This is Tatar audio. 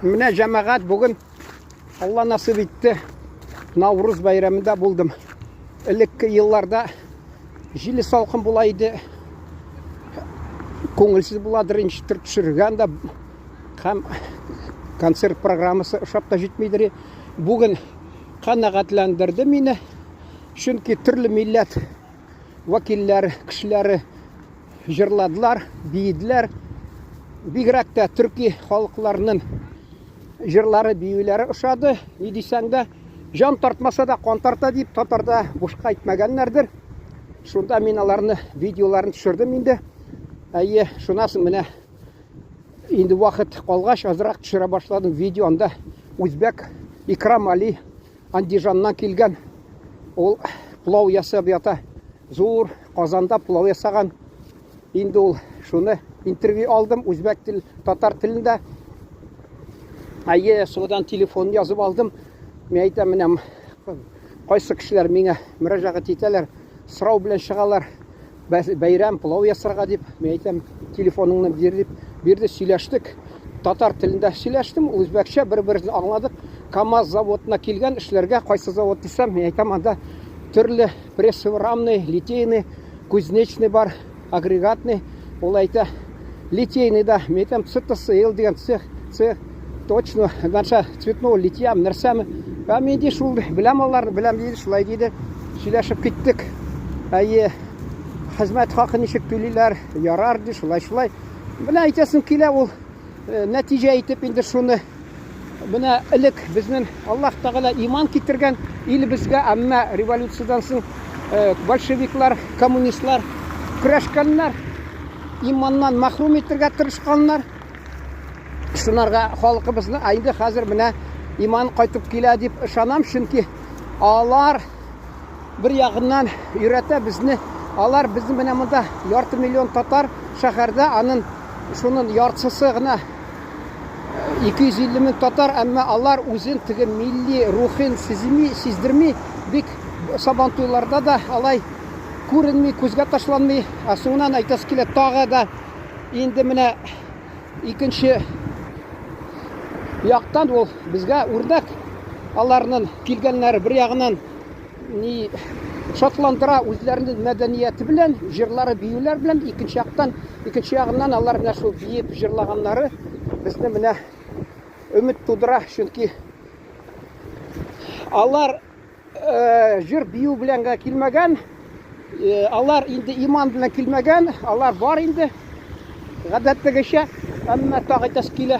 Менә җәмәгать бүген Алла насып итте. Наурыз бәйрәмендә булдым. Элекке елларда җиле салкын була иде. Күңелсез буладыр, инчтер төшергән дә һәм концерт программасы ошап та җитмидер. Бүген канәгатьләндерде мине. Чөнки төрле милләт вәкилләре, кешеләре җырладылар, биеделәр. Бигрәк тә төрки халыкларының җырлары, биюләре ошады. Ни дисәң дә, жан тартмаса да кан тарта дип татарда бушка әйтмәгәннәрдер. Шунда мин аларны видеоларын төшердем инде. Әйе, шунасы менә инде вакыт калгач азрак төшерә башладым видеонда. Үзбәк Икрам Али Андижаннан килгән. Ул пулау ясап ята. Зур Казанда пулау ясаган. Инде ул шуны интервью алдым үзбәк тел, татар телендә. Әйе, содан телефон язып алдым. Мен әйтәм, менә кайсы кешеләр миңа мөрәҗәгать итәләр, сорау белән чыгалар. Бәйрәм пулау ясарга дип, мен әйтәм, телефоныңны бир дип, бирде, сөйләштек. Татар телендә сөйләштем, үзбәкчә бер-берне аңладык. КамАЗ заводына килгән эшләргә, кайсы завод дисәм, мен әйтәм, анда төрле прессорамный, литейный, кузнечный бар, агрегатный. Ул әйтә, литейный да, мен әйтәм, ЦТСЛ дигән цех, точно, наша цветного литья, нәрсәме. Мен де шул беләм аларны, беләм диде, шулай диде. Сөйләшеп киттек. Әйе, хезмәт хакы ничек түлиләр, ярар ди, шулай. Менә әйтәсем килә ул нәтиҗә әйтеп инде шуны. Менә элек безнең Аллаһ Тәгалә иман китергән илебезгә, әмма революциядан соң большевиклар, коммунистлар көрәшкәннәр, иманнан мәхрүм итәргә тырышканнар. Шунарга халкыбызны инде хәзер менә иман кайтып килә дип ышанам, чөнки алар бер ягыннан өйрәтә безне. Алар безнең менә монда ярты миллион татар шәһәрдә, аның шуның яртысы гына 250 мең татар, әмма алар үзен теге милли рухын сиздерми, бик сабантуйларда да алай күренми, күзгә ташланмый. Соңыннан әйтәс килә тагы да инде менә икенче яктан ул безгә үрнәк. Аларның килгәннәре бер ягыннан ни шатландыра үзләренең мәдәнияте белән, җырлары, биюләр белән, икенче ягыннан алар менә шул биеп җырлаганнары безне менә өмет тудыра, чөнки алар җыр бию белән килмәгән, алар инде иман белән килмәгән, алар бар инде гадәттәгечә, әмма тагы әйтәс килә,